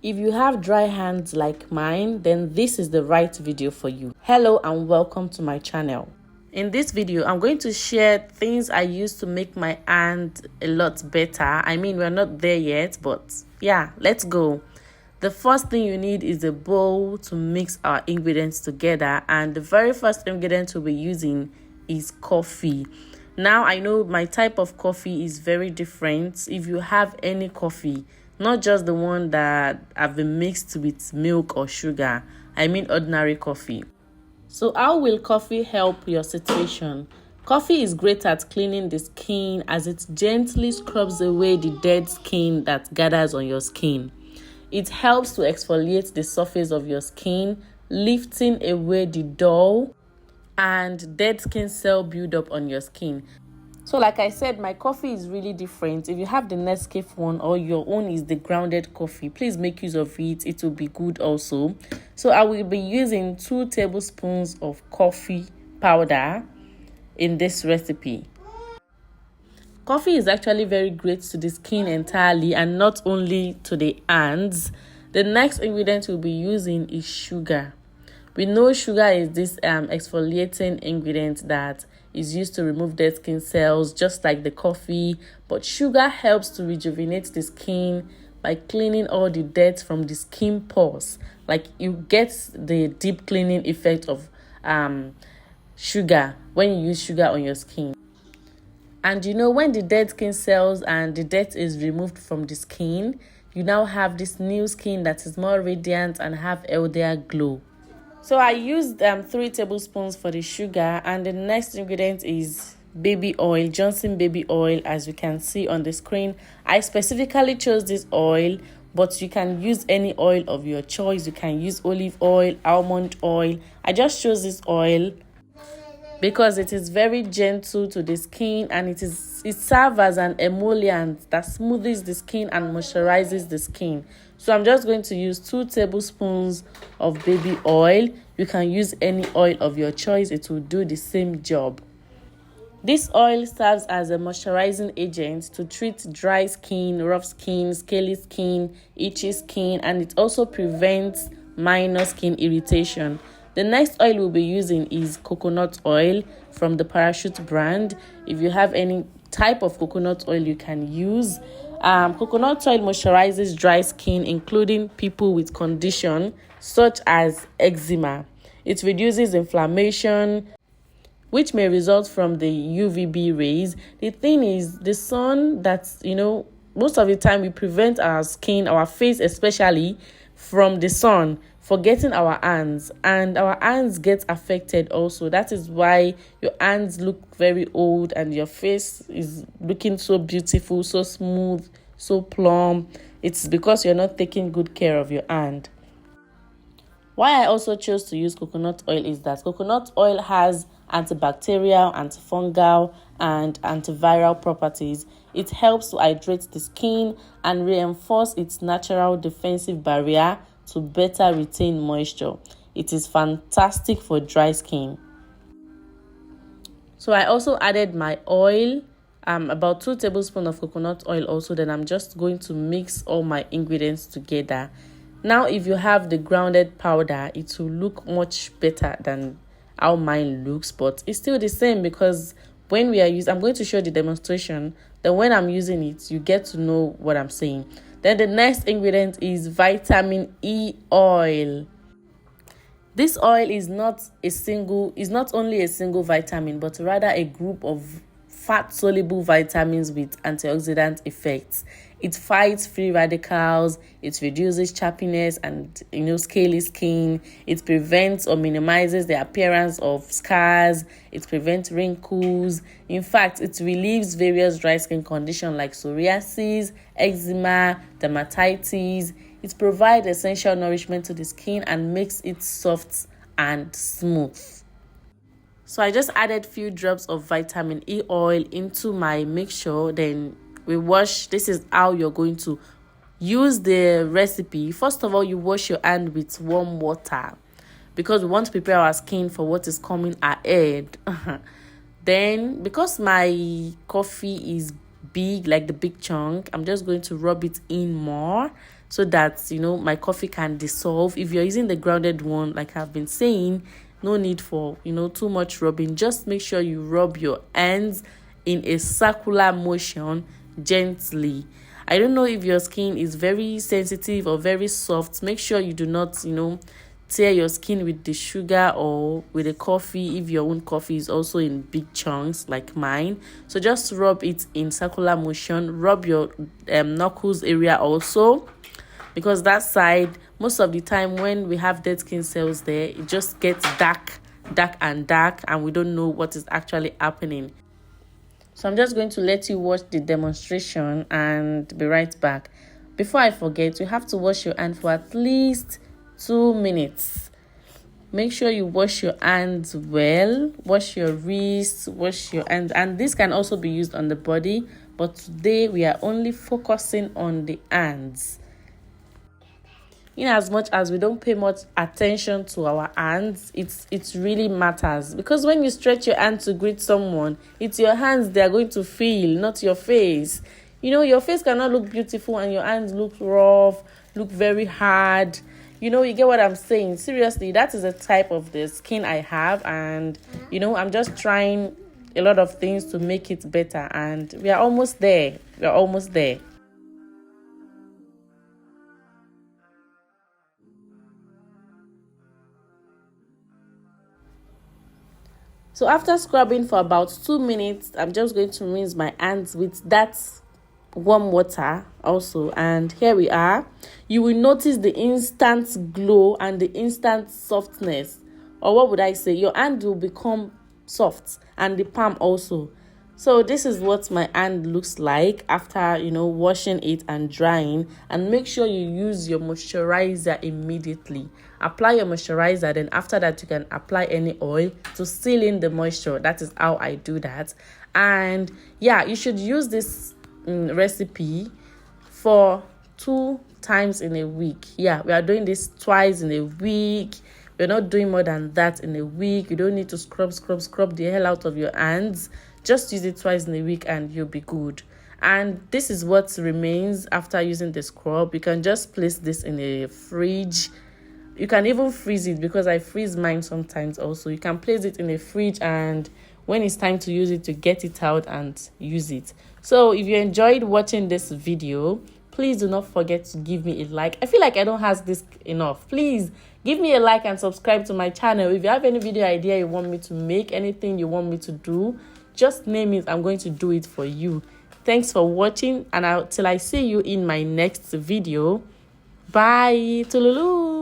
If you have dry hands like mine, then this is the right video for you. Hello and welcome to my channel. In this video, I'm going to share things I use to make my hand a lot better. I mean, we're not there yet, but yeah, let's go. The first thing you need is a bowl to mix our ingredients together, and the very first ingredient we'll be using is coffee. Now, I know my type of coffee is very different. If you have any coffee, not just the one that have been mixed with milk or sugar, I mean ordinary coffee. So how will coffee help your situation? Coffee is great at cleaning the skin as it gently scrubs away the dead skin that gathers on your skin. It helps to exfoliate the surface of your skin, lifting away the dull and dead skin cell buildup on your skin. So like I said, my coffee is really different. If you have the Nescafe one or your own is the grounded coffee, please make use of it. It will be good also. So I will be using 2 tablespoons of coffee powder in this recipe. Coffee is actually very great to the skin entirely and not only to the hands. The next ingredient we'll be using is sugar. We know sugar is this exfoliating ingredient that is used to remove dead skin cells, just like the coffee. But sugar helps to rejuvenate the skin by cleaning all the dirt from the skin pores. Like you get the deep cleaning effect of sugar when you use sugar on your skin. And you know, when the dead skin cells and the dirt is removed from the skin, you now have this new skin that is more radiant and have healthier glow. So I used 3 tablespoons for the sugar, and the next ingredient is baby oil, Johnson baby oil, as you can see on the screen. I specifically chose this oil, but you can use any oil of your choice. You can use olive oil, almond oil. I just chose this oil because it is very gentle to the skin, and it serves as an emollient that smooths the skin and moisturizes the skin. So I'm just going to use 2 tablespoons of baby oil. You can use any oil of your choice. It will do the same job. This oil serves as a moisturizing agent to treat dry skin, rough skin, scaly skin, itchy skin, and it also prevents minor skin irritation. The next oil we'll be using is coconut oil from the Parachute brand. If you have any type of coconut oil, you can use. Coconut oil moisturizes dry skin, including people with condition such as eczema. It reduces inflammation, which may result from the UVB rays. The thing is, the sun most of the time we prevent our skin, our face especially, from the sun, forgetting our hands, and our hands get affected also. That is why your hands look very old and your face is looking so beautiful, so smooth, so plump. It's because you're not taking good care of your hand. Why I also chose to use coconut oil is that coconut oil has antibacterial, antifungal, and antiviral properties. It helps to hydrate the skin and reinforce its natural defensive barrier to better retain moisture. It is fantastic for dry skin. So I also added my oil, about 2 tablespoons of coconut oil also. Then I'm just going to mix all my ingredients together. Now, if you have the grounded powder, it will look much better than how mine looks, but it's still the same because when we are using, I'm going to show the demonstration. Then when I'm using it, you get to know what I'm saying. Then the next ingredient is vitamin E oil. This oil is not only a single vitamin, but rather a group of fat-soluble vitamins with antioxidant effects. It fights free radicals, it reduces chappiness and scaly skin, it prevents or minimizes the appearance of scars, it prevents wrinkles. In fact, it relieves various dry skin conditions like psoriasis, eczema, dermatitis. It provides essential nourishment to the skin and makes it soft and smooth. So I just added few drops of vitamin E oil into my mixture. Then we wash. This is how you're going to use the recipe. First of all, you wash your hand with warm water because we want to prepare our skin for what is coming ahead. Then, because my coffee is big, like the big chunk, I'm just going to rub it in more. so that my coffee can dissolve. If you're using the grounded one, like I've been saying, no need for too much rubbing. Just make sure you rub your hands in a circular motion gently. I don't know if your skin is very sensitive or very soft. Make sure you do not tear your skin with the sugar or with the coffee if your own coffee is also in big chunks like mine. So just rub it in circular motion. Rub your knuckles area also, because that side, most of the time when we have dead skin cells there, it just gets dark and we don't know what is actually happening. So I'm just going to let you watch the demonstration and be right back. Before I forget, you have to wash your hand for at least 2 minutes. Make sure you wash your hands well. Wash your wrists, wash your hands. And this can also be used on the body, but today we are only focusing on the hands. In as much as we don't pay much attention to our hands, it really matters, because when you stretch your hand to greet someone, it's your hands they are going to feel, not your face. Your face cannot look beautiful and your hands look rough, look very hard. You get what I'm saying? Seriously, that is a type of the skin I have, and I'm just trying a lot of things to make it better, and we are almost there. So after scrubbing for about 2 minutes, I'm just going to rinse my hands with that warm water also. And here we are. You will notice the instant glow and the instant softness. Or what would I say? Your hand will become soft, and the palm also. So this is what my hand looks like after, washing it and drying. And make sure you use your moisturizer immediately. Apply your moisturizer, then after that you can apply any oil to seal in the moisture. That is how I do that. And yeah, you should use this recipe for 2 times in a week. Yeah, we are doing this twice in a week. We're not doing more than that in a week. You don't need to scrub the hell out of your hands. Just use it twice in a week and you'll be good. And this is what remains after using the scrub. You can just place this in a fridge. You can even freeze it, because I freeze mine sometimes also. You can place it in a fridge, and when it's time to use it, to get it out and use it. So if you enjoyed watching this video, please do not forget to give me a like. I feel like I don't have this enough. Please give me a like and subscribe to my channel. If you have any video idea you want me to make, anything you want me to do, just name it. I'm going to do it for you. Thanks for watching, and till I see you in my next video. Bye. Tululu.